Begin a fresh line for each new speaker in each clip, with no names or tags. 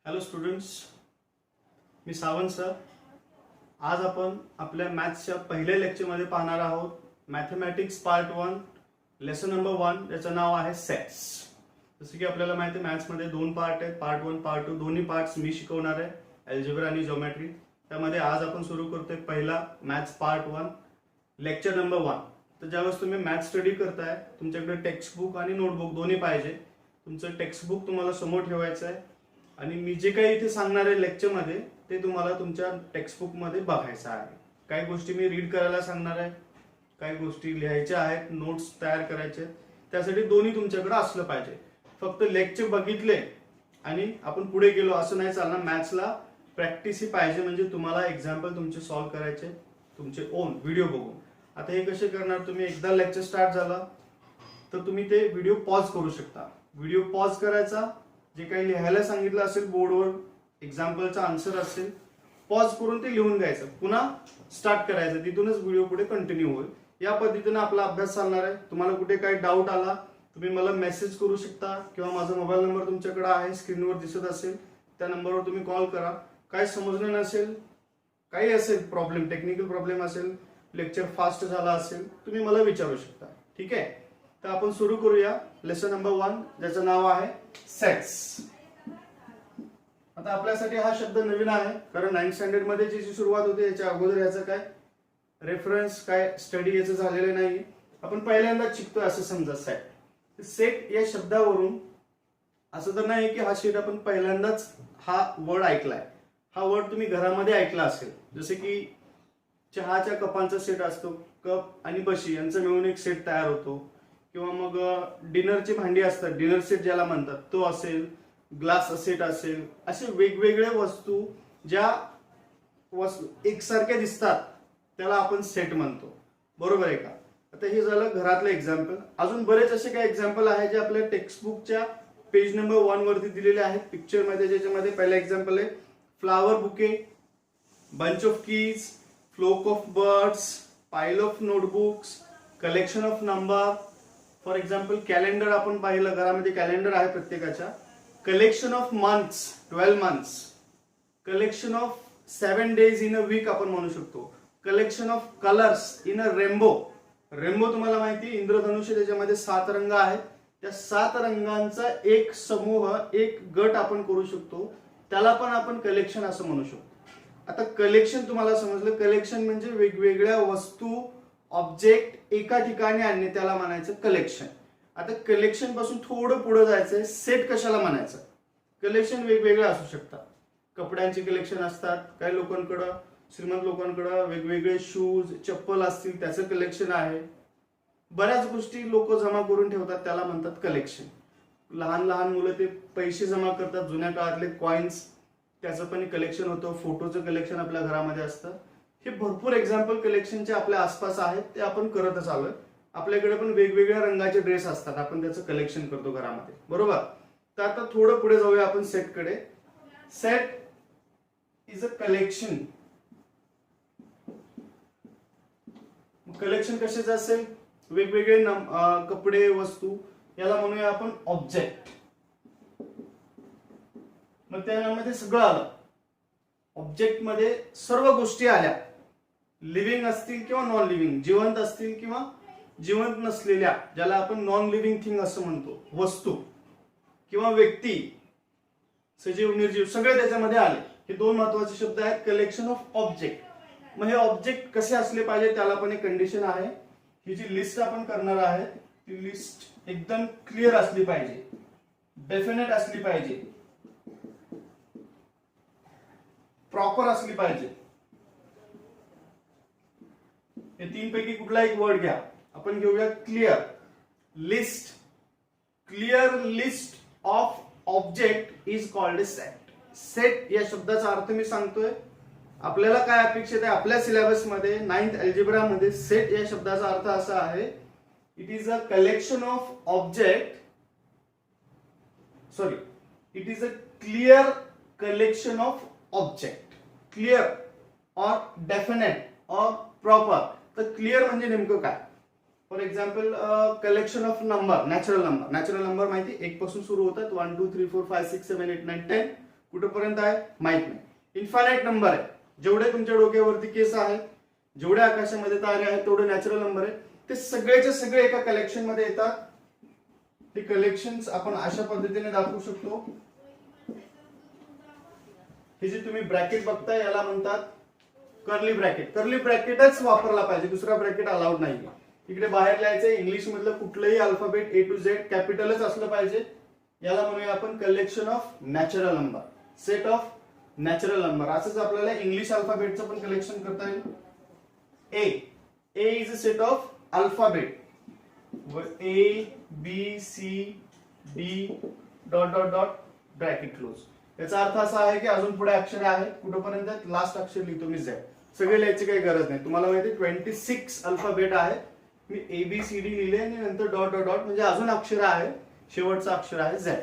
Hello students, मी Sawant sir. आज आपण आपल्या मॅथ्सच्या पहिल्या लेक्चरमध्ये पाहणार आहोत मॅथमॅटिक्स पार्ट 1 लेसन नंबर 1, ज्याचं नाव आहे सेट्स. जसं की आपल्याला माहिती आहे मॅथ्समध्ये दोन पार्ट आहेत, पार्ट 1 पार्ट 2. दोन्ही पार्ट्स मी शिकवणार आहे, अल्जेब्रा आणि जिओमेट्री. त्यामध्ये आज आपण सुरू करतोय पहिला मॅथ्स पार्ट 1 लेक्चर नंबर 1. तर ज्यावेळेस तुम्ही मॅथ्स स्टडी करताय तुमच्याकडे टेक्स्टबुक आणि नोटबुक दोन्ही पाहिजे. तुमचं टेक्स्टबुक तुम्हाला समोर ठेवायचं आहे आणि मी जे काही इथे सांगणार आहे लेक्चरमध्ये ते तुम्हाला तुमच्या टेक्स्टबुकमध्ये बघायचं आहे. काही गोष्टी मी रीड करायला सांगणार आहे, काही गोष्टी लिहायच्या आहेत, नोट्स तयार करायचे आहेत. त्यासाठी दोन्ही तुमच्याकडे असलं पाहिजे. फक्त लेक्चर बघितले आणि आपण पुढे गेलो असं नाही चालणार. मॅथ्सला प्रॅक्टिस ही पाहिजे, म्हणजे तुम्हाला एक्झाम्पल तुमचे सॉल्व्ह करायचे तुमचे ओन व्हिडिओ बघून. आता हे कसे करणार, तुम्ही एकदा लेक्चर स्टार्ट झाला तर तुम्ही ते व्हिडिओ पॉज करू शकता. व्हिडिओ पॉज करायचा, जे काही लिहायला सांगितलं असेल बोर्डवर, एक्झाम्पलचा आन्सर असेल, पॉज करून ते लिहून घ्यायचं, पुन्हा स्टार्ट करायचं, तिथूनच व्हिडिओ पुढे कंटिन्यू होईल. या पद्धतीने आपला अभ्यास चालणार आहे. तुम्हाला कुठे काही डाऊट आला तुम्ही मला मेसेज करू शकता किंवा माझा मोबाईल नंबर तुमच्याकडे आहे, स्क्रीनवर दिसत असेल, त्या नंबरवर तुम्ही कॉल करा. काय समजलं नसेल, काही असेल प्रॉब्लेम, टेक्निकल प्रॉब्लेम असेल, लेक्चर फास्ट झाला असेल, तुम्ही मला विचारू शकता. ठीक आहे, तर आपण सुरू करूया लेसन नंबर 1, ज्याचं नाव आहे सेट्स. आता आपल्यासाठी हा शब्द नवीन आहे, कारण 9th स्टँडर्ड मध्ये जी सुरुवात होते याच्या अगोदर याचं काय रेफरन्स, काय स्टडी याचं झालेलं नाही. आपण पहिल्यांदाच शिकतोय असं समजा. सेट या शब्दावरून असं तर नाही की हा सेट आपण पहिल्यांदाच हा वर्ड ऐकलाय. हा वर्ड तुम्ही घरामध्ये ऐकला असेल, जसे की चहाच्या कपांचा सेट असतो, कप आणि बशी यांचा मिळून एक सेट तयार होतो. किंवा मग डिनरची भांडी असतात, डिनर सेट ज्याला म्हणतात, तो असेल, ग्लास सेट असेल. असे वेगवेगळे वस्तू ज्या वस्तू एकसारख्या दिसतात त्याला आपण सेट म्हणतो. बरोबर आहे का? आता हे झालं घरातलं एक्झाम्पल. अजून बरेच असे काही एक्झाम्पल आहेत जे आपल्या टेक्स्टबुकच्या पेज नंबर 1 वरती दिलेले आहेत पिक्चर मध्ये. ज्याच्यामध्ये पहिला एक्झाम्पल आहे flower bouquet, bunch of keys, flock of birds, pile of notebooks, collection of number. For example calendar आपण पाहिलं, घरामध्ये कॅलेंडर आहे प्रत्येकाच्या. Collection of months, 12 months. Collection of 7 days in a week आपण म्हणू शकतो. Collection of colours in a rainbow. Rainbow तुम्हाला माहिती, इंद्रधनुष्य, त्याच्यामध्ये 7 रंग आहेत. त्या 7 रंगांचा एक समूह, एक गट आपण करू शकतो, त्याला पण आपण कलेक्शन असं म्हणू शकतो. आता कलेक्शन तुम्हाला समजलं. कलेक्शन म्हणजे वेगवेगळ्या वस्तू, ऑब्जेक्ट एका ठिकाणी आणणे, त्याला म्हणायचं कलेक्शन. आता कलेक्शन पासून थोडं पुढे जायचंय. सेट कशाला म्हणायचं? कलेक्शन वेगवेगळे असू शकतात. कपड्यांचे कलेक्शन असतात, काही लोकांकडं, श्रीमंत लोकांकडं वेगवेगळे शूज, चप्पल असतील, त्याचं कलेक्शन आहे. बऱ्याच गोष्टी लोक जमा करून ठेवतात, त्याला म्हणतात कलेक्शन. लहान लहान मुलं ते पैसे जमा करतात, जुन्या काळातले कॉइन्स, त्याचं पण कलेक्शन होतं. फोटोचं कलेक्शन आपल्या घरामध्ये असतं. हे भरपूर एक्झाम्पल कलेक्शनचे आपल्या आसपास आहेत, ते आपण करतच आलोय. आपल्याकडे पण वेगवेगळ्या रंगाचे ड्रेस असतात, आपण त्याचं कलेक्शन करतो घरामध्ये. बरोबर. तर आता थोडं पुढे जाऊया आपण सेटकडे. Set is a collection. Collection कशाचं असेल? वेगवेगळे कपडे, वस्तू, याला म्हणूया आपण ऑब्जेक्ट. मग त्यामध्ये सगळं आलं. ऑब्जेक्ट मध्ये सर्व गोष्टी आल्या, लिव्हिंग असतील किंवा नॉन लिव्हिंग, जिवंत असतील किंवा जिवंत नसलेल्या, ज्याला आपण नॉन लिव्हिंग थिंग असं म्हणतो, वस्तू किंवा व्यक्ती, सजीव निर्जीव, सगळे त्याच्यामध्ये आले. हे 2 महत्वाचे शब्द आहेत, कलेक्शन ऑफ ऑब्जेक्ट. मग हे ऑब्जेक्ट कसे असले पाहिजे, त्याला पण एक कंडिशन आहे. ही जी लिस्ट आपण करणार आहे ती लिस्ट एकदम क्लिअर असली पाहिजे, डेफिनेट असली पाहिजे, प्रॉपर असली पाहिजे. हे 3 पैकी कुठला एक वर्ड घ्या. आपण घेऊया clear. List. Clear list of object is called a set. Set या शब्दाचा अर्थ मी सांगतोय. आपल्याला काय अपेक्षित आहे आपल्या सिलेबस मध्ये, 9th अल्जेब्रा मध्ये, सेट या शब्दाचा अर्थ असा आहे, it is a collection of object, sorry, it is a clear collection of object. Clear और डेफिनेट और प्रॉपर. तर क्लिअर म्हणजे नेमकं काय? For example collection of number, natural number. Natural number माहिती 1 पासून सुरू होतात, 1 2 3 4 5 6 7 8 9 10. कुठपर्यंत आहे माहित नाही. इन्फायनाईट नंबर आहे. जेवढे तुमच्या डोक्यावरती केस आहेत, जेवढे आकाशामध्ये तारे आहेत, तेवढे नॅचरल नंबर आहे. ते सगळेचे सगळे एका कलेक्शन मध्ये येतात. ते कलेक्शन्स आपण अशा पद्धतीने दाखवू शकतो. हे जे तुम्ही ब्रॅकेट बघताय याला म्हणतात कर्ली ब्रॅकेट. कर्ली ब्रॅकेटच वापरला पाहिजे, दुसरा ब्रॅकेट अलाउड नाही. इकडे बाहेर लिहायचंय इंग्लिश मधलं कुठलंही अल्फाबेट A to Z कॅपिटलच असलं पाहिजे. याला म्हणूया आपण collection of natural number, set of natural number. असंच आपल्याला इंग्लिश अल्फाबेटचं पण कलेक्शन करता येईल. A is a set of alphabet. A B C D dot dot dot bracket close. याचा अर्थ असा आहे की अजून पुढे अक्षर आहे, कुठपर्यंत लास्ट अक्षर लिहितो मी Z. सगळे लिहायची काही गरज नाही. तुम्हाला माहिती 26 अल्फाबेट आहे. मी ABCD लिहिले आणि नंतर डॉट डॉट डॉट म्हणजे अजून अक्षर आहे, शेवटचं अक्षर आहे Z.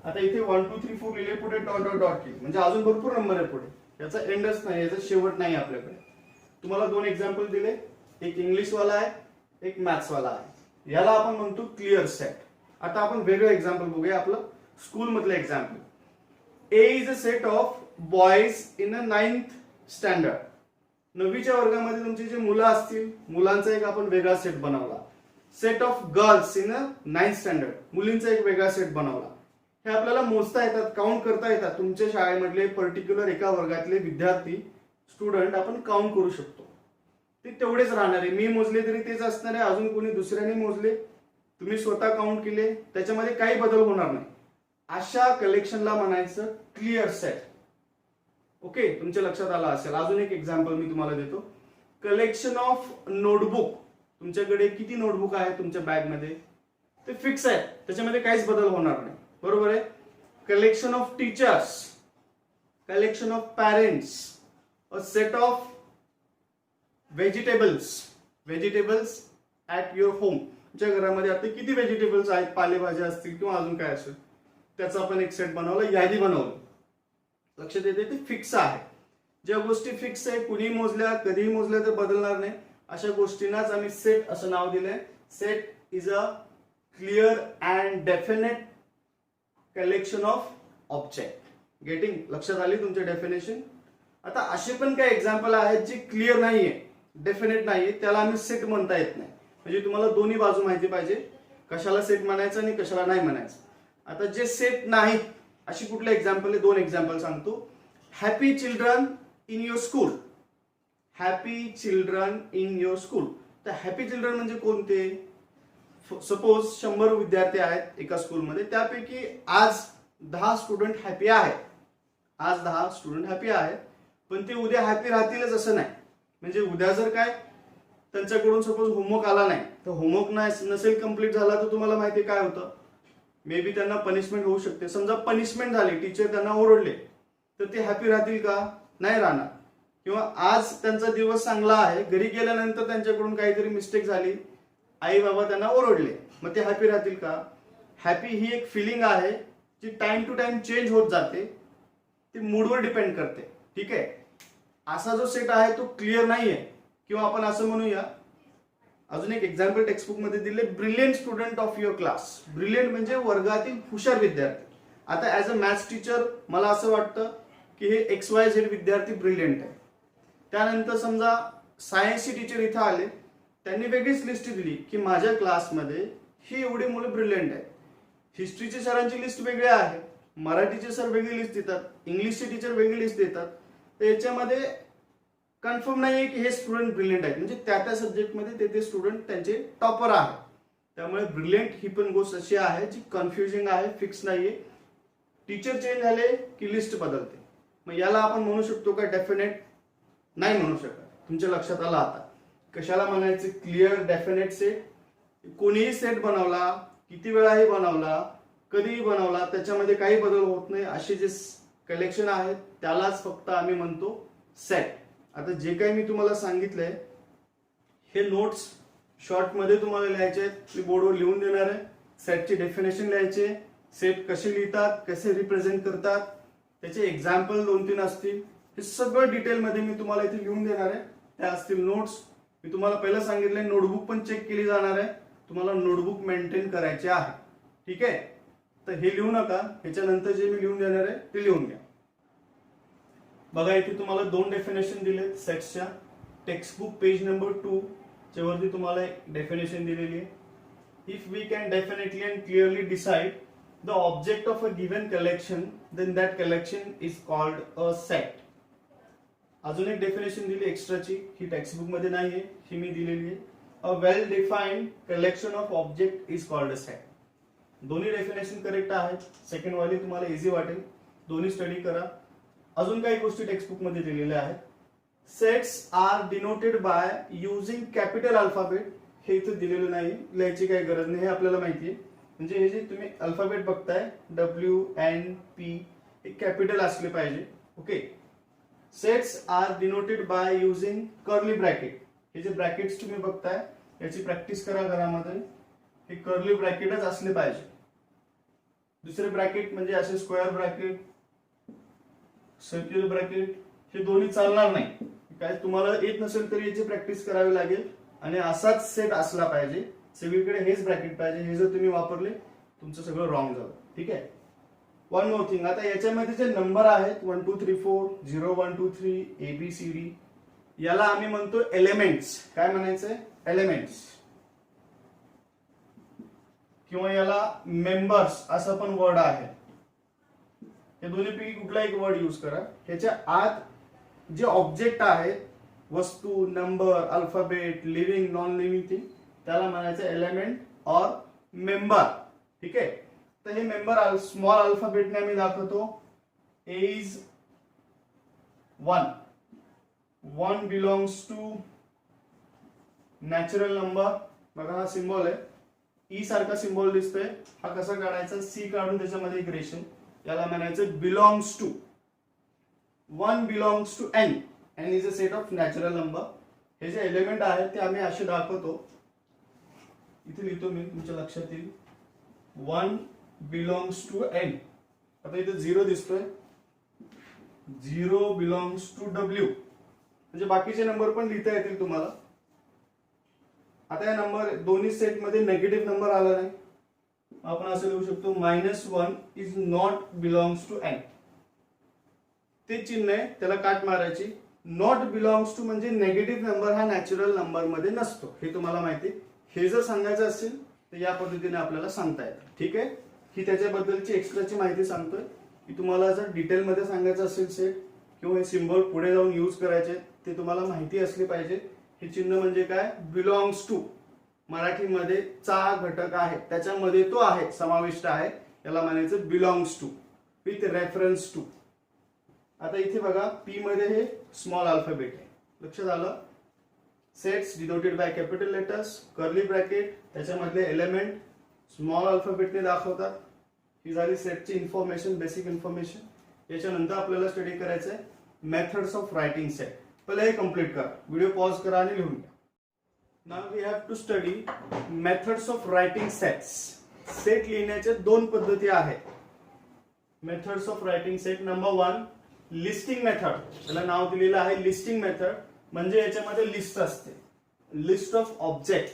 आता इथे 1 2 3 4 लिहिले, पुढे डॉट डॉट डॉट केली म्हणजे अजून भरपूर नंबर आहे पुढे. याचा एंडच नाही, याचा शेवट नाही आपल्याकडे. तुम्हाला 2 एक्झाम्पल दिले, एक इंग्लिश वाला आहे, एक मॅथ्स वाला आहे. याला आपण म्हणतो क्लिअर सेट. आता आपण वेगळं एक्झाम्पल बघूया, आपलं स्कूल मधलं example. A is a set of boys in a 9th standard. 9वीच्या वर्गामध्ये तुमची जे मुलं असतील, मुलांचा एक आपण वेगळा सेट बनवला. Set of girls in a 9th standard, मुलींचा एक वेगळा सेट बनवला. हे आपल्याला मोजता येतात, काउंट करता येतात. तुमच्या शाळेमधले पर्टिक्युलर एका वर्गातले विद्यार्थी, स्टुडंट आपण काउंट करू शकतो. ते तेवढेच राहणार आहे. मी मोजले तरी तेच असणार आहे, अजून कोणी दुसऱ्याने मोजले, तुम्ही स्वतः काउंट केले, त्याच्यामध्ये काही बदल होणार नाही. अशा कलेक्शनला म्हणायचं क्लिअर सेट. ओके, तुमच्या लक्षात आलं असेल. अजून एक एक्झाम्पल मी तुम्हाला देतो. Collection of notebook. तुमच्याकडे किती नोटबुक आहे तुमच्या बॅगमध्ये, ते फिक्स आहे, त्याच्यामध्ये काहीच बदल होणार नाही, बरोबर आहे. Collection of teachers, collection of parents, a set of vegetables at your home. तुमच्या घरामध्ये आता किती व्हेजिटेबल्स आहेत, पालेभाज्या असतील किंवा अजून काय असेल, त्याचा आपण एक सेट बनवला, यादी बनवलं. लक्षात येते, ते फिक्स आहे. ज्या गोष्टी फिक्स आहे, कुणी मोजल्या कधीही मोजल्या तर बदलणार नाही, अशा गोष्टींनाच आम्ही सेट असं नाव दिलंय. Set is a clear and definite collection of object. Getting? लक्षात आली तुमच्या डेफिनेशन. आता असे पण काही एक्झाम्पल आहेत जे क्लिअर नाहीये, डेफिनेट नाहीये, त्याला आम्ही सेट म्हणता येत नाही. म्हणजे तुम्हाला दोन्ही बाजू माहिती पाहिजे, कशाला सेट म्हणायचं आणि कशाला नाही म्हणायचं. आता जे सेट नाहीत अशी कुठले एक्झाम्पल आहे, 2 एक्झाम्पल सांगतो. Happy children in your school. Happy children in your school. तर हॅपी चिल्ड्रन म्हणजे कोणते? सपोज 100 विद्यार्थी आहेत एका स्कूलमध्ये, त्यापैकी आज 10 स्टुडंट हॅपी आहेत. आज 10 स्टुडंट हॅपी आहेत, पण ते उद्या हॅपी राहतीलच असं नाही. म्हणजे उद्या जर काय त्यांच्याकडून सपोज होमवर्क आला नाही, तर होमवर्क नसेल कम्प्लीट झाला तर तुम्हाला माहिती काय होतं, मे बी त्यांना पनिशमेंट होऊ शकते. समजा पनिशमेंट झाली, टीचर त्यांना ओरडले, तर ते हॅपी राहतील का? नाही राहणार. किंवा आज त्यांचा दिवस चांगला आहे, घरी गेल्यानंतर त्यांच्याकडून काहीतरी मिस्टेक झाली, आई बाबा त्यांना ओरडले, मग ते हॅपी राहतील का? हॅपी ही एक फिलिंग आहे जी टाइम टू टाइम चेंज होत जाते, ती मूडवर डिपेंड करते. ठीक आहे. असा जो सेट आहे तो क्लिअर नाहीये. किंवा आपण असं म्हणूया, अजून एक एक्झाम्पल टेक्स्टबुक मध्ये दिले, brilliant student of your class. Brilliant म्हणजे वर्गातील हुशार विद्यार्थी. आता ऍज अ मॅथ्स टीचर मला असं वाटतं की हे XYZ विद्यार्थी ब्रिलियंट आहे. त्यानंतर समजा सायन्सचे टीचर इथं आले, त्यांनी वेगळीच लिस्ट दिली की माझ्या क्लासमध्ये ही एवढी मुलं ब्रिलियंट आहेत. हिस्ट्रीचे सरांची लिस्ट वेगळी आहे, मराठीचे सर वेगळी लिस्ट देतात, इंग्लिशचे टीचर वेगळी लिस्ट देतात. तर याच्यामध्ये कन्फर्म नाहीये की हे स्टुडंट ब्रिलियंट आहेत, म्हणजे त्या सब्जेक्टमध्ये ते स्टुडंट त्यांचे टॉपर आहेत. त्यामुळे ब्रिलियंट ही पण गोष्ट अशी आहे जी कन्फ्युजिंग आहे, फिक्स नाहीये. टीचर चेंज झाले की लिस्ट बदलते. मग याला आपण म्हणू शकतो का डेफिनेट? नाही म्हणू शकत. तुमच्या लक्षात आलं आता कशाला म्हणायचे क्लिअर डेफिनेट सेट. कोणीही सेट बनवला, किती वेळाही बनवला, कधीही बनवला, त्याच्यामध्ये काही बदल होत नाही, असे जे कलेक्शन आहेत त्यालाच फक्त आम्ही म्हणतो सेट. आता जे काही मी तुम्हाला सांगितलंय हे नोट्स शॉर्ट मध्ये तुम्हाला लिहायचे आहेत, मी बोर्डवर लिहून देणार आहे. सेटची डेफिनेशन लिहायचे, सेट कसे लिहितात, कसे रिप्रेझेंट करतात, त्याचे एक्झाम्पल 2-3 असतील, हे सगळं डिटेलमध्ये मी तुम्हाला इथे लिहून देणार आहे. त्या असतील नोट्स. मी तुम्हाला पहिलं सांगितलंय नोटबुक पण चेक केली जाणार आहे, तुम्हाला नोटबुक मेंटेन करायचे आहे. ठीक आहे. तर हे लिहू नका, ह्याच्यानंतर जे मी लिहून देणार आहे ते लिहून घ्या. बघा इथे तुम्हाला दोन डेफिनेशन दिलेत सेट्सच्या. टेक्स्टबुक पेज नंबर 2 च्या वरती तुम्हाला एक डेफिनेशन दिलेली आहे. If we can definitely and clearly decide the object of a given collection then that collection is called a set. अजून एक डेफिनेशन दिली एक्स्ट्राची, ही टेक्स्टबुक मध्ये नाहीये, ही मी दिलेली आहे. A well defined collection of object is called a set. दोन्ही definition correct आहेत. Second वाली तुम्हाला इझी वाटेल, दोन्ही स्टडी करा. अजून काही गोष्टी टेक्स्टबुक मध्ये दिलेल्या आहेत. Sets are denoted by using capital alphabet. हे इथे दिलेलं नाही, लिहायची काही गरज नाही, हे आपल्याला माहिती आहे. म्हणजे हे जे तुम्ही अल्फाबेट बघताय WNP हे कॅपिटल असले पाहिजे. Okay. Sets are denoted by using curly bracket. हे जे ब्रॅकेट्स तुम्ही बघताय याची प्रॅक्टिस करा घरामध्ये. हे कर्ली ब्रॅकेटच असले पाहिजे. दुसरे ब्रॅकेट म्हणजे असे स्क्वेअर ब्रॅकेट, सर्क्युलर ब्रॅकेट हे दोन्ही चालणार नाही. काय तुम्हाला येत नसेल तरी याची प्रॅक्टिस करावी लागेल आणि असाच सेट असला पाहिजे. सगळीकडे हेच ब्रॅकेट पाहिजे. हे जर तुम्ही वापरले तुमचं सगळं रॉंग झालं. ठीक आहे. वन मोर थिंग, आता याच्यामध्ये जे नंबर आहेत 1 2 3 4 0 1 2 3 ABCD याला आम्ही म्हणतो एलिमेंट्स. काय म्हणायचंय? एलिमेंट्स. किंवा याला मेंबर्स असं पण वर्ड आहे. हे दोन्हीपैकी कुठला एक वर्ड यूज करा. ह्याच्या आत जे ऑब्जेक्ट आहेत, वस्तू, number, alphabet, living, non living thing, त्याला म्हणायचं एलिमेंट ऑर मेंबर. ठीक आहे. तर हे मेंबर स्मॉल अल्फाबेटने आम्ही दाखवतो. A is 1. 1 belongs to natural number. बघा हा सिम्बॉल आहे, ई सारखा सिम्बॉल दिसतोय. हा कसा काढायचा? सी काढून त्याच्यामध्ये एक रेशन, याला म्हणायचं belongs to. 1 belongs to N. N is a set of natural number. हे जे एलिमेंट आहेत ते आम्ही असे दाखवतो. इथे लिहितो मी, तुमच्या लक्षात येईल. 1 belongs to N. आता इथे 0 दिसतोय. 0 belongs to W. म्हणजे बाकीचे नंबर पण लिहिता येतील तुम्हाला. आता या नंबर दोन्ही सेट मध्ये नेगेटिव्ह नंबर आला नाही, आपण असं लिहू शकतो -1 is not belongs to N. ते चिन्ह आहे, त्याला काट मारायची. नॉट बिलॉंग्स टू म्हणजे नेगेटिव्ह नंबर हा नॅचरल नंबर मध्ये नसतो, हे तुम्हाला माहिती. हे जर सांगायचं असेल तर या पद्धतीने आपल्याला सांगता येतं. ठीक आहे. ही त्याच्याबद्दलची एक्स्ट्राची माहिती सांगतोय की तुम्हाला जर डिटेलमध्ये सांगायचं असेल सेट किंवा हे सिम्बॉल पुढे जाऊन यूज करायचे ते तुम्हाला माहिती असले पाहिजे. हे चिन्ह म्हणजे काय? Belongs to. मराठीमध्ये चा घटक आहे, त्याच्यामध्ये तो आहे, समाविष्ट आहे, याला म्हणायचं belongs to with reference to. आता इथे बघा पी मध्ये हे स्मॉल अल्फाबेट आहे, लक्षात आलं. Sets denoted by capital letters, curly bracket, त्याच्यामधले एलिमेंट स्मॉल अल्फाबेटने दाखवतात. ही झाली सेटची इन्फॉर्मेशन, बेसिक इन्फॉर्मेशन. याच्यानंतर आपल्याला स्टडी करायचं आहे मेथड्स ऑफ रायटिंग सेट. पहिले हे कम्प्लीट करा, व्हिडिओ पॉज करा आणि लिहून घ्या. Now we have to study methods of writing sets. Set लिहिण्याच्या दोन पद्धती आहेत. Methods of writing set. Number 1 listing method. त्याला नाव दिलेलं आहे लिस्टिंग मेथड. म्हणजे याच्यामध्ये लिस्ट असते, लिस्ट ऑफ ऑब्जेक्ट.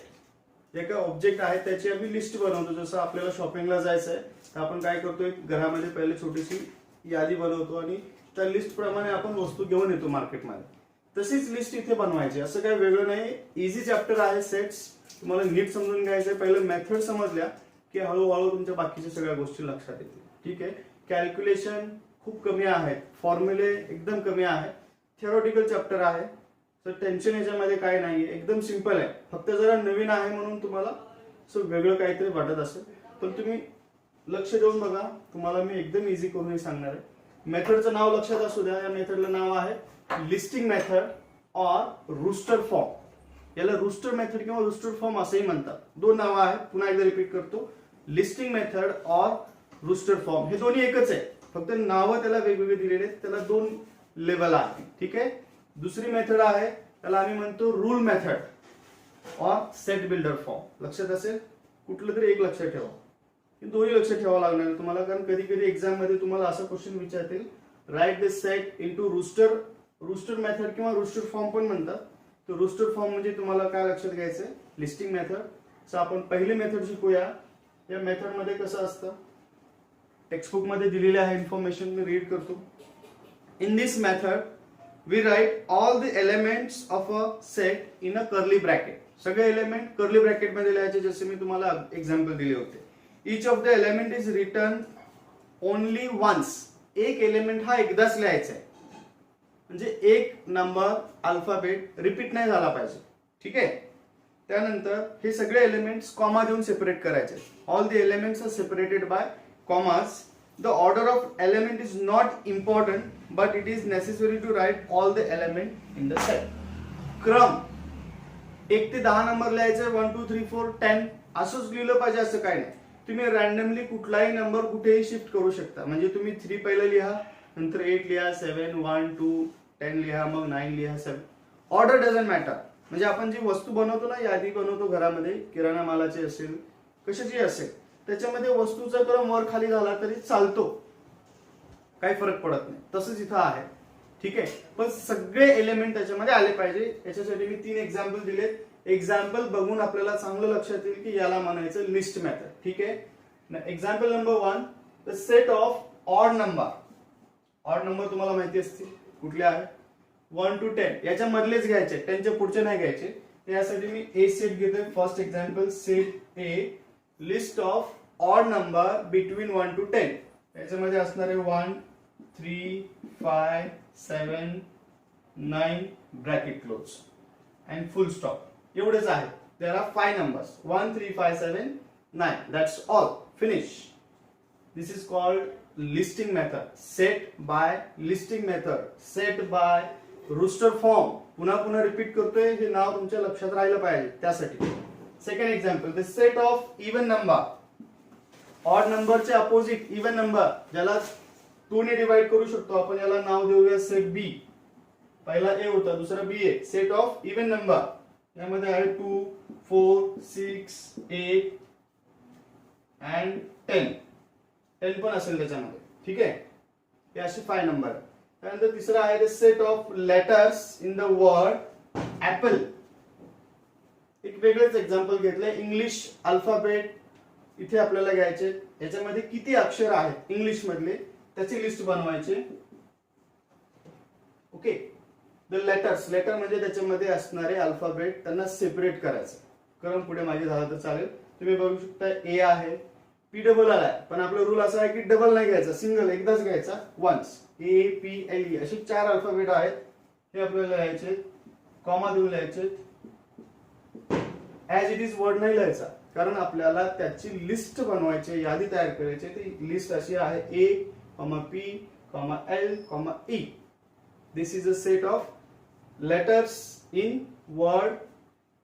जे काही ऑब्जेक्ट आहेत त्याची आम्ही लिस्ट बनवतो. जसं आपल्याला शॉपिंगला जायचं आहे तर आपण काय करतो, घरामध्ये पहिले छोटीशी यादी बनवतो आणि त्या लिस्ट प्रमाणे आपण वस्तू घेऊन येतो मार्केटमध्ये. तशीच लिस्ट इथे बनवायची, असं काही वेगळं नाही. इझी चॅप्टर आहे सेट्स, तुम्हाला नीट समजून घ्यायचंय. पहिले मेथड समजल्या की हळूहळू तुमच्या बाकीच्या सगळ्या गोष्टी लक्षात येतील. ठीक आहे. कॅल्क्युलेशन खूप कमी आहेत, फॉर्म्युले एकदम कमी आहेत. थिओरिटिकल चॅप्टर आहे, तर टेन्शन याच्यामध्ये काय नाहीये, एकदम सिंपल आहे. फक्त जरा नवीन आहे म्हणून तुम्हाला असं वेगळं काहीतरी वाटत असेल, पण तुम्ही लक्ष देऊन बघा, तुम्हाला मी एकदम इझी करून सांगणार आहे. मेथडचं नाव लक्षात असू द्या. या मेथडला नाव आहे listing method or roster form. याला रूस्टर मेथड किंवा रूस्टर फॉर्म असंही म्हणतात. दोन नावं आहेत, पुन्हा एकदा रिपीट करतो. Listing method or roster form हे दोन्ही एकच आहे, फक्त नावं त्याला वेगवेगळे दिलेले आहेत. त्याला दोन लेवल आहेत. ठीक आहे. दुसरी मेथड आहे त्याला आम्ही म्हणतो rule method or set builder form. लक्षात असेल, कुठलं तरी एक लक्षात ठेवा. दोन्ही लक्षात ठेवावं लागणार आहे तुम्हाला, कारण कधी कधी एक्झाम मध्ये तुम्हाला असा क्वेश्चन विचारतील, write this set into roster. Roster method किंवा रूस्टर फॉर्म पण म्हणतात. तर रूस्टर फॉर्म म्हणजे तुम्हाला काय लक्षात घ्यायचंय, लिस्टिंग मेथड. सो आपण पहिली मेथड शिकूया. या मेथड मध्ये कसं असतं, टेक्स्टबुक मध्ये दिलेली आहे इन्फॉर्मेशन, मी रीड करतो. In this method, we write all the elements of a set in a curly bracket. सगळे एलिमेंट कर्ली ब्रॅकेट मध्ये लिहायचे, जसे मी तुम्हाला एक्झाम्पल दिले होते. Each of the element is written only once. एक एलिमेंट हा एकदाच लिहायचा आहे, म्हणजे एक नंबर अल्फाबेट रिपीट नाही झाला पाहिजे. ठीक आहे. त्यानंतर हे सगळे एलिमेंट्स कॉमा देऊन सेपरेट करायचे. All the elements are separated by commas. The order of element is not important, but it is necessary to write all the element in the set. क्रम 1 ते 10 नंबर लिहायचे, 1 2 3 4 10 असंच लिहिलं पाहिजे असं काही नाही. तुम्ही रॅन्डमली कुठलाही नंबर कुठेही शिफ्ट करू शकता. म्हणजे तुम्ही 3 पहिलं लिहा, नंतर 8 लिहा, 7 1 2 10 लिहा, मग 9 लिहा, 7. Order doesn't matter. म्हणजे आपण जी वस्तू बनवतो ना, यादी बनवतो घरामध्ये, किराणा मालाची असेल कशाची असेल, त्याच्यामध्ये वस्तूचा क्रम वर खाली झाला तरी चालतो, काही फरक पडत नाही. तसंच इथं आहे. ठीक आहे. पण सगळे एलिमेंट त्याच्यामध्ये आले पाहिजे. याच्यासाठी मी 3 एक्झाम्पल दिलेत. एक्झाम्पल बघून आपल्याला चांगलं लक्षात येईल की याला म्हणायचं लिस्ट मेथड. ठीक आहे. Example number 1, the set of odd number. Odd number तुम्हाला माहिती असतील कुठले आहे, 1 to 10. याच्या मधलेच घ्यायचे, 10च्या पुढचे नाही घ्यायचे. यासाठी मी ए सेट घेतोय. First example, set A, list of odd number between 1 to 10. याच्यामध्ये असणारे 1 3 5 7 9 bracket close and full stop. एवढेच आहे. There are 5 numbers, 1 3 5 7 9. That's all. Finish. This is called listing method. Set by listing method. Set by roster form. पुन्हा पुन्हा repeat करतोय, हे नाव तुमच्या लक्षात राहिलं पाहिजे त्यासाठी. Second example, the set of even number. Odd नंबरचे अपोजिट इवन नंबर, ज्याला 2 ने डिवाइड करू शकतो आपण, याला नाव देऊया सेट बी. पहिला ए होता, दुसरा बी आहे. सेट ऑफ इवन नंबर, यामध्ये आहे 2 4 6 8 अँड 10 पण असेल त्याच्यामध्ये. ठीक आहे. हे असे 5 नंबर. त्यानंतर तिसरा आहे the set of letters in the word apple. एक वेगळंच एक्झाम्पल घेतलंय. इंग्लिश अल्फाबेट इथे आपल्याला घ्यायचे. याच्यामध्ये किती अक्षर आहेत इंग्लिश मधले त्याची लिस्ट बनवायची. ओके. द लेटर्स, लेटर म्हणजे त्याच्यामध्ये असणारे अल्फाबेट, त्यांना सेपरेट करायचं. क्रम पुढे मागे झाला तर चालेल. तुम्ही बघू शकता ए आहे, पी डबल आलाय, पण आपला रूल असा आहे की डबल नाही घ्यायचा, सिंगल एकदाच घ्यायचा, once. A P L E असे 4 अल्फाबेट आहेत. हे आपल्याला लिहायचे, कॉमा देऊन लिहायचे. ऍज इट इज वर्ड नाही लिहायचा, कारण आपल्याला त्याची लिस्ट बनवायची, यादी तयार करायची. ती लिस्ट अशी आहे, ए P L E. This is a set of letters in word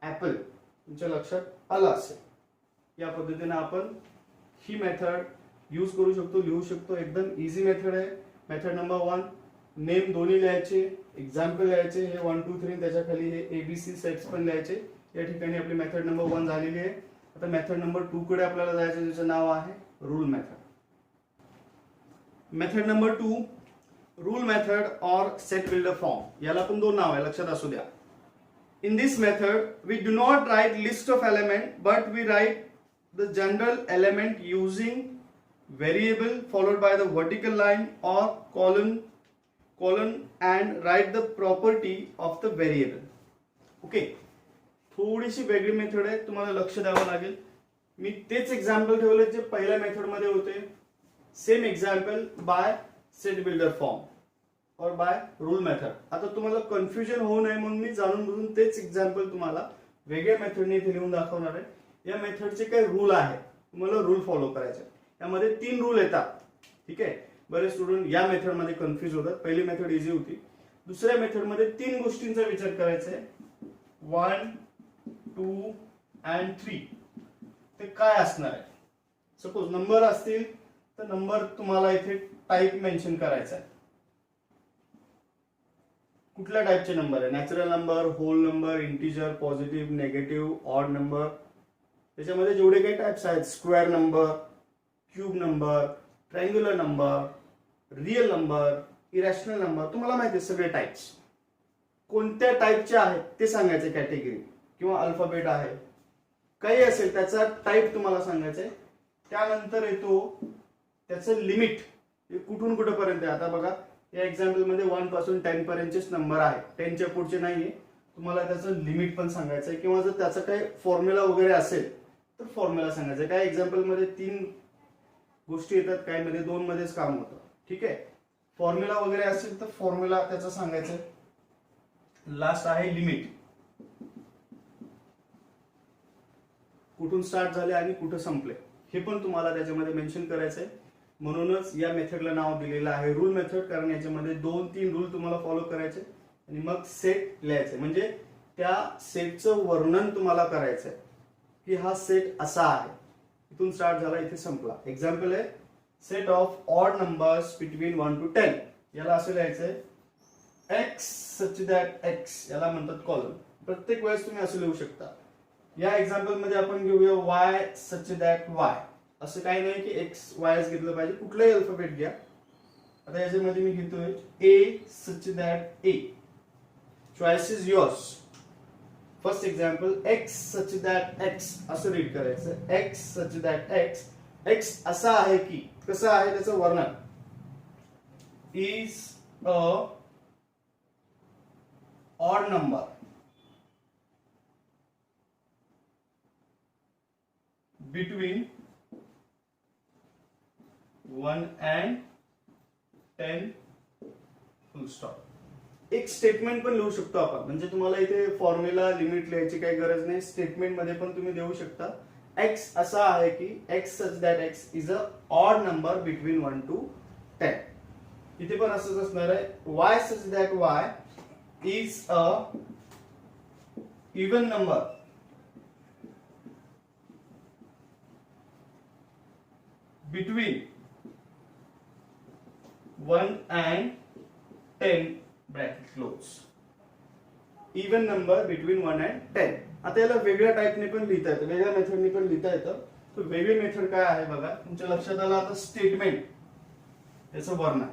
apple. तुमच्या लक्षात आलं असेल. या पद्धतीने आपण ही मेथड यूज करू शकतो, लिहू शकतो. एकदम इझी मेथड आहे. मेथड नंबर 1, नेम दोन्ही लिहायचे, एक्झाम्पल लिहायचे, हे 1 2 3, त्याच्या खाली हे एबीसी सेट्स पण लिहायचे. या ठिकाणी आपली मेथड नंबर 1 झालेली आहे. आता मेथड नंबर 2 कडे आपल्याला जायचं, ज्याचं नाव आहे rule method. Method number 2, rule method और सेट बिल्डर फॉर्म. याला पण 2 नाव आहे, लक्षात असू द्या. In this method we do not write list of element, but we write the general element using variable followed by the vertical line or colon and write the property of the variable. Okay. थोडीशी वेगळी method आहे, तुम्हाला लक्ष द्यावं लागेल. मी तेच example ठेवले जे पहिल्या मेथड मध्ये होते. Same example by set builder form और बाय रूल मेथड. आता तुम्हाला कन्फ्युजन होऊ नये म्हणून मी जाणून बुजून तेच एक्झाम्पल तुम्हाला वेगळ्या मेथडने इथे लिहून दाखवणार आहे. या मेथडचे काही रूल आहे, तुम्हाला रूल फॉलो करायचे. यामध्ये 3 रूल येतात. ठीक आहे. बरेच स्टुडंट या मेथड मध्ये कन्फ्युज होतात. पहिली मेथड इझी होती. दुसऱ्या मेथड मध्ये 3 गोष्टींचा विचार करायचा आहे, 1 2 अँड 3. ते काय असणार आहे. सपोज नंबर असतील तर नंबर तुम्हाला इथे टाईप मेन्शन करायचा आहे. कुठल्या टाईपचे नंबर आहे, natural number, whole number, integer, positive, negative, odd number. त्याच्यामध्ये जेवढे काही टाइप्स आहेत, square number, cube number, triangular number, real number, irrational number, तुम्हाला माहिती आहे सगळे टाइप्स. कोणत्या टाइपचे आहेत ते सांगायचे, कॅटेगरी किंवा अल्फाबेट आहे, काही असेल त्याचा टाइप तुम्हाला सांगायचं आहे. त्यानंतर येतो त्याचं लिमिट, कुठून कुठेपर्यंत आहे. आता बघा या एक्झाम्पल मध्ये 1 पासून 10 पर्यंतचेच नंबर आहे, 10च्या पुढचे नाहीये. तुम्हाला त्याचं लिमिट पण सांगायचं आहे, किंवा जर त्याचा काही फॉर्म्युला वगैरे असेल तर फॉर्म्युला सांगायचा आहे. काय एक्झाम्पल मध्ये 3 गोष्टी येतात, काय मध्ये 2 मध्येच काम होतं. ठीक आहे, फॉर्म्युला वगैरे असेल तर फॉर्म्युला त्याचा सांगायचं. लास्ट आहे लिमिट, कुठून स्टार्ट झाले आणि कुठं संपले हे पण तुम्हाला त्याच्यामध्ये मेन्शन करायचं आहे. म्हणूनच या मेथडला नाव दिलेलं आहे रूल मेथड, कारण याच्यामध्ये 2-3 रूल तुम्हाला फॉलो करायचे आणि मग सेट लिहायचे. म्हणजे त्या सेटचं वर्णन तुम्हाला करायचंय की हा सेट असा आहे, इथून स्टार्ट झाला इथे संपला. एक्झाम्पल आहे set of odd numbers between 1 to 10. याला असं लिहायचंय एक्स सच दॅट एक्स, याला म्हणतात कॉलम. प्रत्येक वेळेस तुम्ही असं लिहू शकता. या एक्झाम्पल मध्ये आपण घेऊया वाय सच दॅट वाय. असं काही नाही की एक्स वायच घेतलं पाहिजे, कुठलाही अल्फाबेट घ्या. आता याच्यामध्ये मी घेतोय A such that A. Choice is yours. First example X such that X असं रीड करायचं. X such that X, X असा आहे की, कसं आहे त्याचं वर्णन. Is a odd number between 1 and 10 full stop. एक स्टेटमेंट पण लिहू शकतो आपण, म्हणजे तुम्हाला इथे फॉर्म्युला लिमिट लिहायची काही गरज नाही. स्टेटमेंट मध्ये पण तुम्ही देऊ शकता एक्स असा आहे की x such that x is a odd number between 1 to 10. इथे पण असंच असणार आहे Y such that y is a even number between 1 and 10 bracket close. Even number between 1 and 10. आता याला वेगळ्या टाइपने पण लिहिता येतं, वेगळ्या मेथडने पण लिहिता येतं. तर वेगळी मेथड काय आहे बघा, तुमच्या लक्षात आलं. आता स्टेटमेंट त्याचं वर्णन.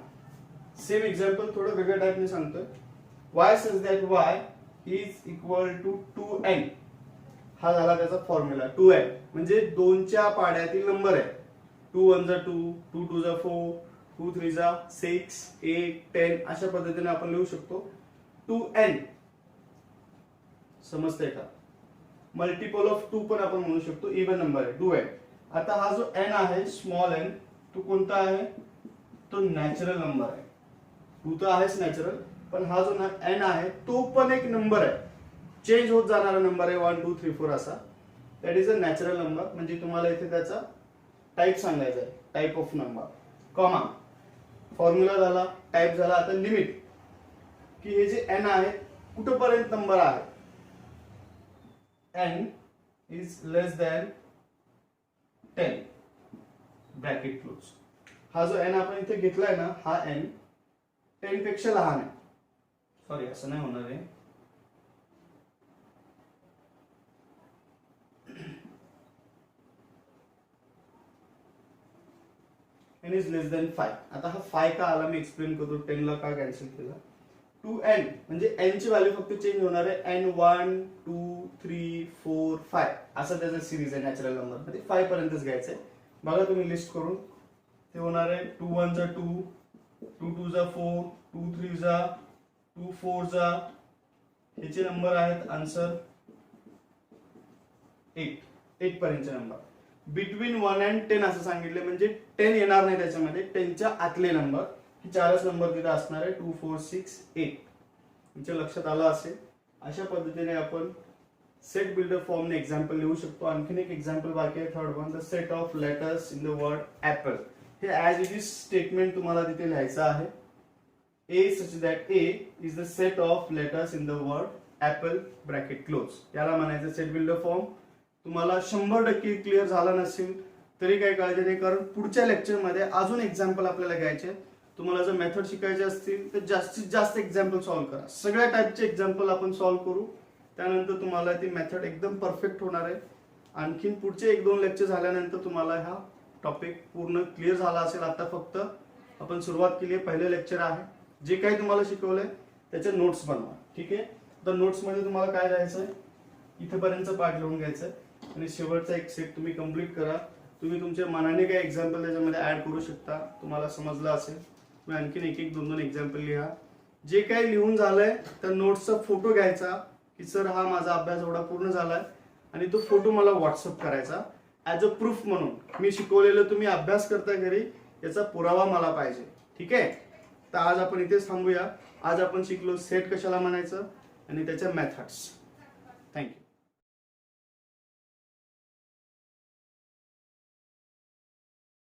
सेम एक्झाम्पल थोडं वेगळ्या टाइपने सांगतोय. Y such that y is equal to 2n. हा झाला त्याचा फॉर्म्युला. 2n म्हणजे 2च्या पाड्यातील नंबर आहे. 2 1 जा 2, 2 2 जा 4, 2 3 जा 6, 8, 10 अशा पद्धतीने आपण लिहू शकतो. 2n समजतंय का. मल्टिपल ऑफ 2 पण आपण म्हणू शकतो, इवन नंबर आहे 2n. आता हा जो n आहे स्मॉल n, तो कोणता आहे, तो नॅचरल नंबर आहे. 2 तर आहेच नॅचरल, पण हा जो n आहे तो पण एक नंबर आहे, चेंज होत जाणारा नंबर आहे. 1 2 3 4 असा. That is a natural number. म्हणजे तुम्हाला इथे त्याचा टाइप सांगायचा आहे, type of number. Comma, formula झाला, टाइप झाला. आता लिमिट, की हे जे n आहे कुठपर्यंत नंबर आहे. n is less than 10 bracket close. हा जो n आपण इथे घेतलाय ना, हा n 10 पेक्षा लहान आहे. सॉरी, असं नाही होणार आहे. n is less than 5. आता हा 5 का आला मी एक्सप्लेन करतो. 10 ला का कॅन्सल केला. 2n म्हणजे n ची व्हॅल्यू फक्त चेंज होणार आहे. n 1 2 3 4 5 असं त्याचा सिरीज आहे नॅचरल नंबर मध्ये. 5 पर्यंतच घ्यायचंय. बघा तुम्ही लिस्ट करून, ते होणार आहे 2 1 जा 2, 2 2 जा 4, 2 3 जा 2 4 जा. ह्याचे नंबर आहेत आन्सर 8 पर्यंतचे नंबर. बिटवीन 1 and 10 असं सांगितलं, म्हणजे 10 येणार नाही त्याच्यामध्ये. 10च्या आतले नंबर, ही 4च नंबर तिथे असणार आहे. 2 4 6 8. तुमच्या लक्षात आलं असेल. अशा पद्धतीने आपण सेट बिल्डर फॉर्मने एक्झाम्पल लिहू शकतो. आणखीन एक एक्झाम्पल बाकी आहे, third one. The set of letters in the word apple. हे ऍज इट इज स्टेटमेंट तुम्हाला तिथे लिहायचं आहे. A such that A is the set of letters in the word apple bracket close. याला म्हणायचं सेट बिल्डर फॉर्म. तुम्हाला 100% clear झाला नसेल तरी काही काळजी नाही, कारण पुढच्या लेक्चरमध्ये अजून एक्झाम्पल आपल्याला घ्यायचे. तुम्हाला जर मेथड शिकायचे असतील तर जास्तीत जास्त एक्झाम्पल सॉल्व्ह करा. सगळ्या टाईपचे एक्झाम्पल आपण सॉल्व्ह करू. त्यानंतर तुम्हाला ती मेथड एकदम परफेक्ट होणार आहे. आणखीन पुढचे 1-2 लेक्चर झाल्यानंतर तुम्हाला हा टॉपिक पूर्ण क्लिअर झाला असेल. आता फक्त आपण सुरुवात केली आहे, पहिलं लेक्चर आहे. जे काही तुम्हाला शिकवलंय त्याचे नोट्स बनवा. ठीक आहे. तर नोट्स मध्ये तुम्हाला काय द्यायचंय, इथेपर्यंतचा पार्ट लिहून घ्यायचा आणि शेवटचा एक सेट तुम्ही कंप्लीट करा. तुम्ही तुमच्या मनाने काही एक्झाम्पल त्याच्यामध्ये ऍड करू शकता, तुम्हाला समजलं असेल. तुम्ही आणखीन एक एक दोन दोन एक्झाम्पल लिहा. जे काही लिहून झालंय तर नोट्सचा फोटो घ्यायचा की सर हा माझा अभ्यास एवढा पूर्ण झालाय, आणि तो फोटो मला व्हॉट्सअप करायचा ॲज अ प्रूफ म्हणून. मी शिकवलेलं तुम्ही अभ्यास करता घरी याचा पुरावा मला पाहिजे. ठीक आहे. तर आज आपण इथेच थांबूया. आज आपण शिकलो सेट कशाला म्हणायचं आणि त्याच्या मेथड्स. थँक्यू.